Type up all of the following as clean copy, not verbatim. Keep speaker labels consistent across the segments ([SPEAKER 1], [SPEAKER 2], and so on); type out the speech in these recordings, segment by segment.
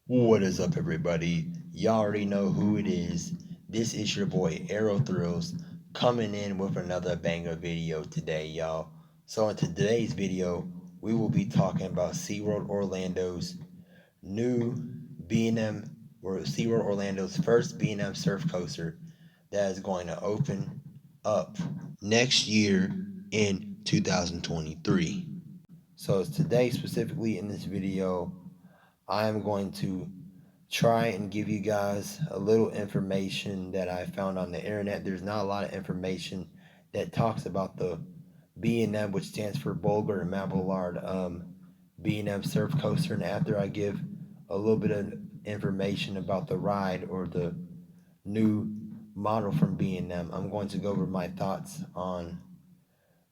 [SPEAKER 1] What is up, everybody? Y'all already know who it is. This is your boy Aero Thrills coming in with another banger video today, y'all. So, in today's video, we will be talking about SeaWorld Orlando's new B&M, or SeaWorld Orlando's first B&M surf coaster that is going to open up next year in 2023. So, today, specifically in this video, I am going to try and give you guys a little information that I found on the internet. There's not a lot of information that talks about the B&M, which stands for Bulger and Mabillard B&M Surf Coaster. And after I give a little bit of information about the ride or the new model from B&M, I'm going to go over my thoughts on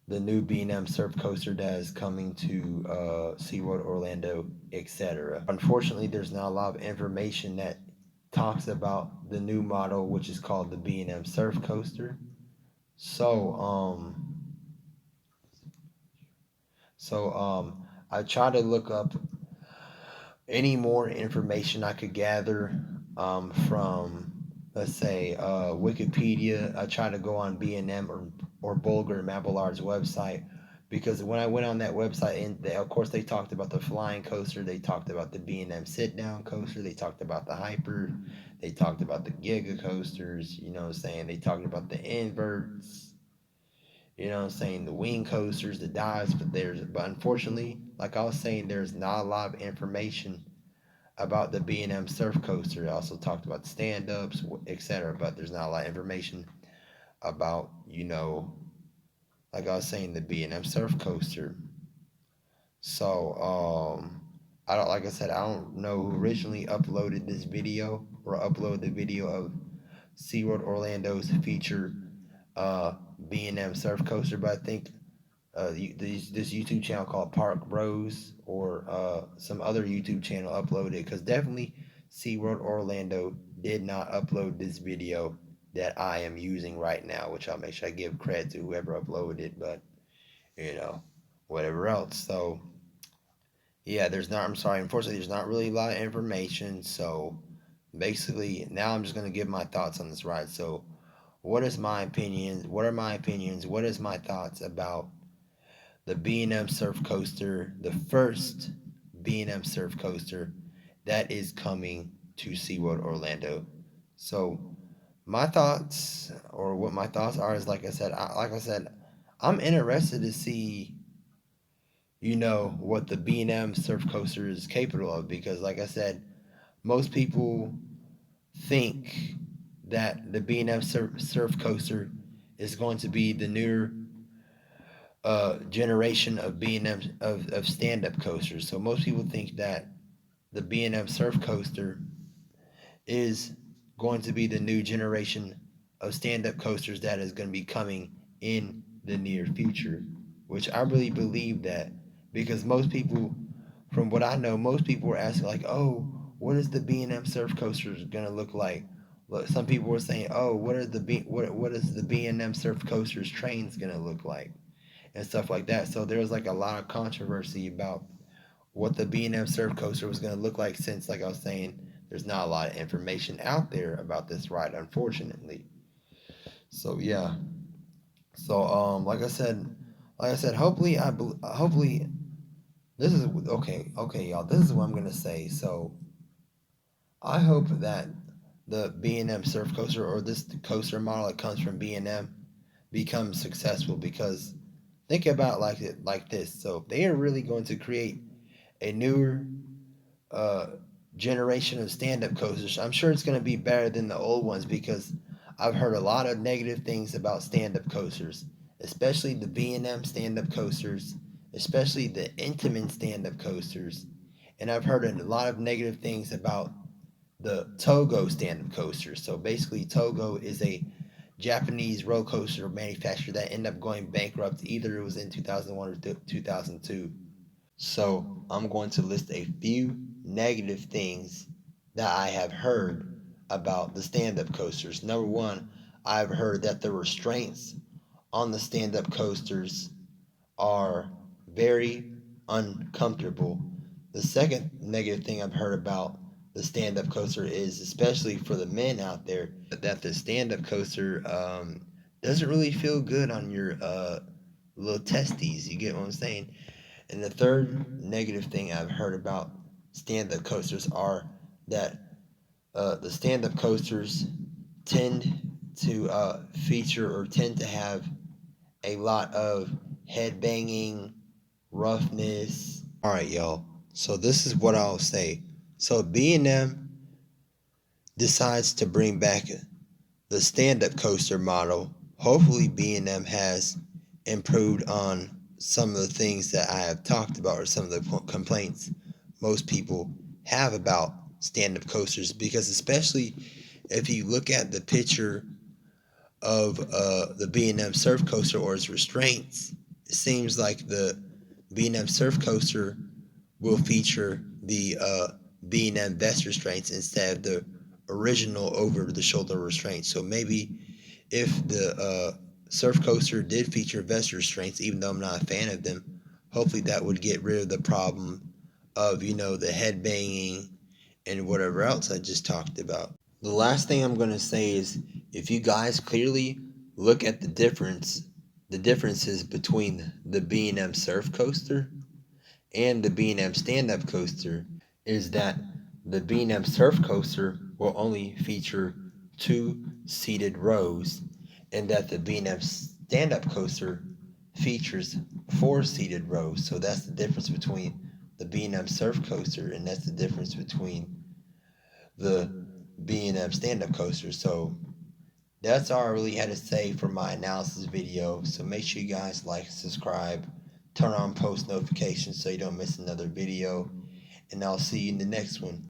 [SPEAKER 1] the new B&M surf coaster that is coming to SeaWorld Orlando, etc. Unfortunately, there's not a lot of information that talks about the new model, which is called the B&M surf coaster. So, I try to look up any more information I could gather from, let's say, Wikipedia. I try to go on B&M or Bulger and Mabillard's website, because when I went on that website, and of course they talked about the flying coaster, they talked about the B&M sit down coaster, they talked about the hyper, they talked about the giga coasters, you know what I'm saying, they talked about the inverts, you know what I'm saying, the wing coasters, the dives, but unfortunately, like I was saying, there's not a lot of information about the B&M surf coaster. I also talked about stand-ups, etc., but there's not a lot of information about, like I was saying, the B&M surf coaster. So, I don't, like I said, I don't know who originally uploaded this video or uploaded the video of SeaWorld Orlando's feature B&M surf coaster, but I think this YouTube channel called Park Bros or some other YouTube channel uploaded it, because definitely SeaWorld Orlando did not upload this video that I am using right now, which I'll make sure I give credit to whoever uploaded it, but you know, whatever else. So yeah, I'm sorry, unfortunately there's not really a lot of information. So basically now I'm just gonna give my thoughts on this ride. So what is my opinions? What are my opinions? What is my thoughts about the B&M Surf Coaster, the first B&M Surf Coaster that is coming to SeaWorld Orlando? So my thoughts, or what my thoughts are, is like I said, I'm interested to see, what the B&M Surf Coaster is capable of, because like I said, most people think that the B&M Surf Coaster is going to be the newer generation of B&M of stand-up coasters. So most people think that the B&M Surf Coaster is going to be the new generation of stand-up coasters that is going to be coming in the near future, which I really believe that, because most people, from what I know, most people were asking like, "Oh, what is the B&M Surf Coaster going to look like?" Look, some people were saying, "Oh, what is the B&M Surf Coaster's trains going to look like?" and stuff like that. So there was like a lot of controversy about what the B&M surf coaster was going to look like, since, like I was saying, there's not a lot of information out there about this ride, unfortunately. So yeah. So like I said, hopefully this is okay, y'all. This is what I'm gonna say. So I hope that the B&M surf coaster, or this coaster model that comes from B&M, becomes successful, because think about it like this. So they are really going to create a newer uh, generation of stand-up coasters. I'm sure it's going to be better than the old ones, because I've heard a lot of negative things about stand-up coasters, especially the B&M stand-up coasters, especially the Intamin stand-up coasters, and I've heard a lot of negative things about the Togo stand-up coasters. So basically, Togo is a Japanese roller coaster manufacturer that ended up going bankrupt. Either it was in 2001 or 2002. So I'm going to list a few negative things that I have heard about the stand-up coasters. Number one, I've heard that the restraints on the stand-up coasters are very uncomfortable. The second negative thing I've heard about the stand-up coaster is, especially for the men out there, that the stand-up coaster doesn't really feel good on your little testes. You get what I'm saying? And the third negative thing I've heard about stand-up coasters are that the stand-up coasters tend to feature or tend to have a lot of head banging, roughness. All right, y'all. So this is what I'll say. So B&M decides to bring back the stand-up coaster model. Hopefully B&M has improved on some of the things that I have talked about, or some of the complaints most people have about stand-up coasters, because especially if you look at the picture of the B&M surf coaster or its restraints, it seems like the B&M surf coaster will feature the B&M vest restraints instead of the original over-the-shoulder restraints. So maybe if the surf coaster did feature vest restraints, even though I'm not a fan of them, hopefully that would get rid of the problem of, the head banging and whatever else I just talked about. The last thing I'm going to say is, if you guys clearly look at the differences between the B&M surf coaster and the B&M stand-up coaster, is that the B&M surf coaster will only feature 2 seated rows, and that the B&M stand-up coaster features 4 seated rows. So that's the difference between the B&M surf coaster, and that's the difference between the B&M stand-up coaster. So that's all I really had to say for my analysis video. So make sure you guys like, subscribe, turn on post notifications so you don't miss another video, and I'll see you in the next one.